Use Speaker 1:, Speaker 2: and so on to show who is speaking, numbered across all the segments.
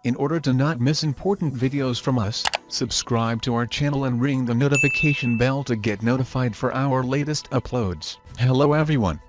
Speaker 1: In order to not miss important videos from us, subscribe to our channel and ring the notification bell to get notified for our latest uploads. Hello everyone.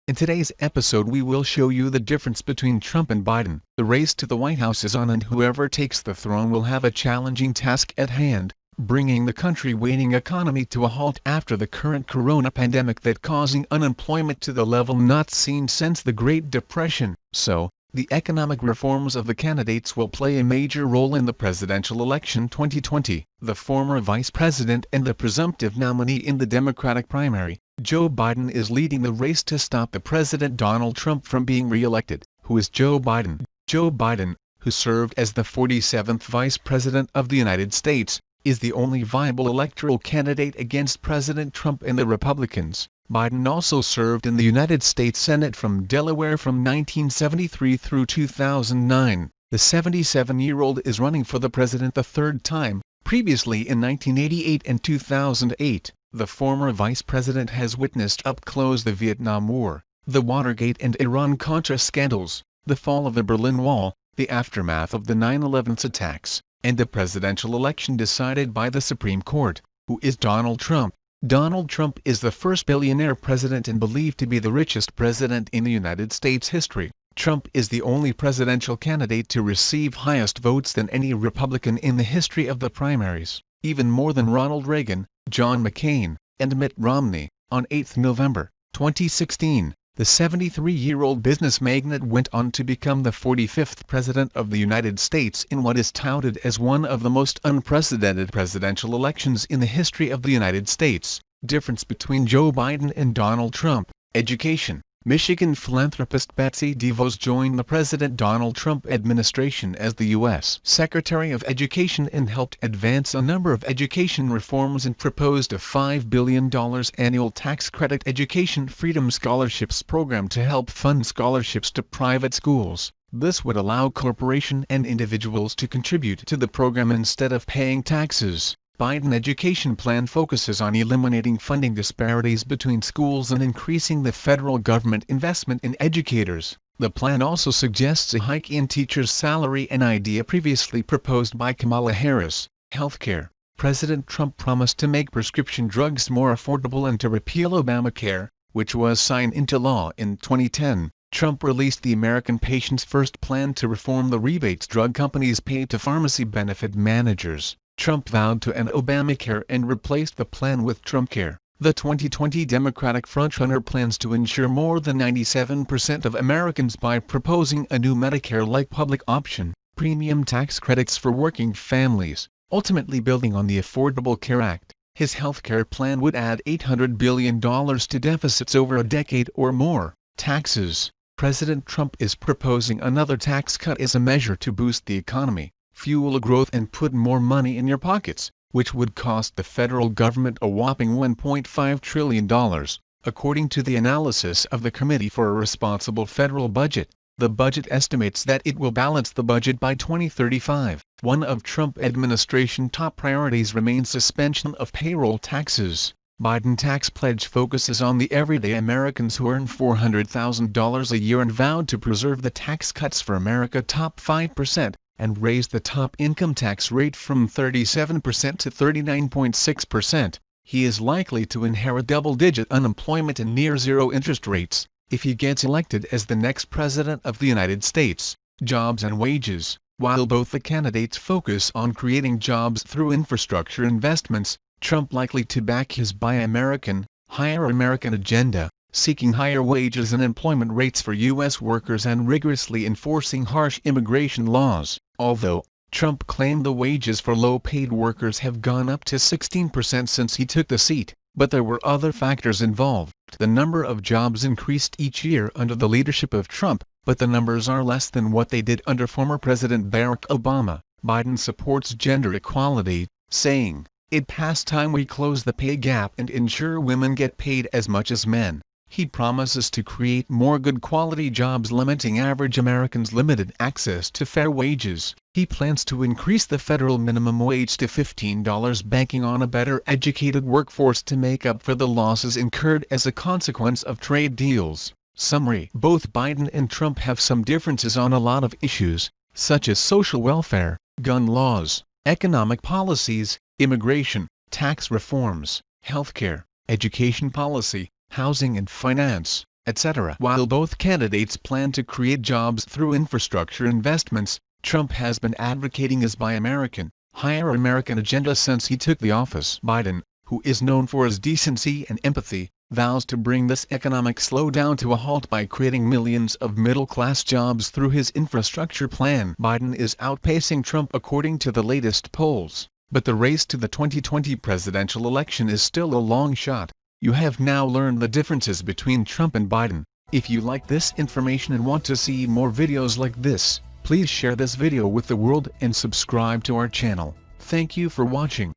Speaker 1: In today's episode we will show you the difference between Trump and Biden. The race to the White House is on, and whoever takes the throne will have a challenging task at hand, bringing the country waiting economy to a halt after the current corona pandemic that causing unemployment to the level not seen since the Great Depression. So, the economic reforms of the candidates will play a major role in the presidential election 2020. The former vice president and the presumptive nominee in the Democratic primary, Joe Biden, is leading the race to stop the President Donald Trump from being re-elected. Who is Joe Biden? Joe Biden, who served as the 47th Vice President of the United States, is the only viable electoral candidate against President Trump and the Republicans. Biden also served in the United States Senate from Delaware from 1973 through 2009. The 77-year-old is running for the president the third time. Previously in 1988 and 2008, the former vice president has witnessed up close the Vietnam War, the Watergate and Iran-Contra scandals, the fall of the Berlin Wall, the aftermath of the 9/11 attacks, and the presidential election decided by the Supreme Court. Who is Donald Trump? Donald Trump is the first billionaire president and believed to be the richest president in the United States history. Trump is the only presidential candidate to receive highest votes than any Republican in the history of the primaries, even more than Ronald Reagan, John McCain, and Mitt Romney. On 8 November 2016, the 73-year-old business magnate went on to become the 45th President of the United States in what is touted as one of the most unprecedented presidential elections in the history of the United States. Difference between Joe Biden and Donald Trump. Education. Michigan philanthropist Betsy DeVos joined the President Donald Trump administration as the U.S. Secretary of Education and helped advance a number of education reforms and proposed a $5 billion annual tax credit Education Freedom Scholarships program to help fund scholarships to private schools. This would allow corporations and individuals to contribute to the program instead of paying taxes. Biden education plan focuses on eliminating funding disparities between schools and increasing the federal government investment in educators. The plan also suggests a hike in teachers' salary, an idea previously proposed by Kamala Harris. Healthcare. President Trump promised to make prescription drugs more affordable and to repeal Obamacare, which was signed into law in 2010. Trump released the American Patients First plan to reform the rebates drug companies pay to pharmacy benefit managers. Trump vowed to end Obamacare and replaced the plan with Trumpcare. The 2020 Democratic frontrunner plans to ensure more than 97% of Americans by proposing a new Medicare-like public option, premium tax credits for working families, ultimately building on the Affordable Care Act. His healthcare plan would add $800 billion to deficits over a decade or more. Taxes. President Trump is proposing another tax cut as a measure to boost the economy, fuel growth and put more money in your pockets, which would cost the federal government a whopping $1.5 trillion. According to the analysis of the Committee for a Responsible Federal Budget, the budget estimates that it will balance the budget by 2035. One of Trump administration top priorities remains suspension of payroll taxes. Biden tax pledge focuses on the everyday Americans who earn $400,000 a year and vowed to preserve the tax cuts for America top 5%. And raise the top income tax rate from 37% to 39.6%. He is likely to inherit double-digit unemployment and near-zero interest rates if he gets elected as the next president of the United States. Jobs and wages. While both the candidates focus on creating jobs through infrastructure investments, Trump likely to back his Buy American, Hire American agenda, seeking higher wages and employment rates for U.S. workers and rigorously enforcing harsh immigration laws. Although Trump claimed the wages for low-paid workers have gone up to 16% since he took the seat, but there were other factors involved. The number of jobs increased each year under the leadership of Trump, but the numbers are less than what they did under former President Barack Obama. Biden supports gender equality, saying, "It's past time we close the pay gap and ensure women get paid as much as men." He promises to create more good-quality jobs, limiting average Americans' limited access to fair wages. He plans to increase the federal minimum wage to $15, banking on a better educated workforce to make up for the losses incurred as a consequence of trade deals. Summary: both Biden and Trump have some differences on a lot of issues. such as social welfare, gun laws, economic policies, immigration, tax reforms, healthcare, education policy, housing and finance, etc. While both candidates plan to create jobs through infrastructure investments, Trump has been advocating his Buy American, Hire American agenda since he took the office. Biden, who is known for his decency and empathy, vows to bring this economic slowdown to a halt by creating millions of middle-class jobs through his infrastructure plan. Biden is outpacing Trump according to the latest polls, but the race to the 2020 presidential election is still a long shot. You have now learned the differences between Trump and Biden. If you like this information and want to see more videos like this, please share this video with the world and subscribe to our channel. Thank you for watching.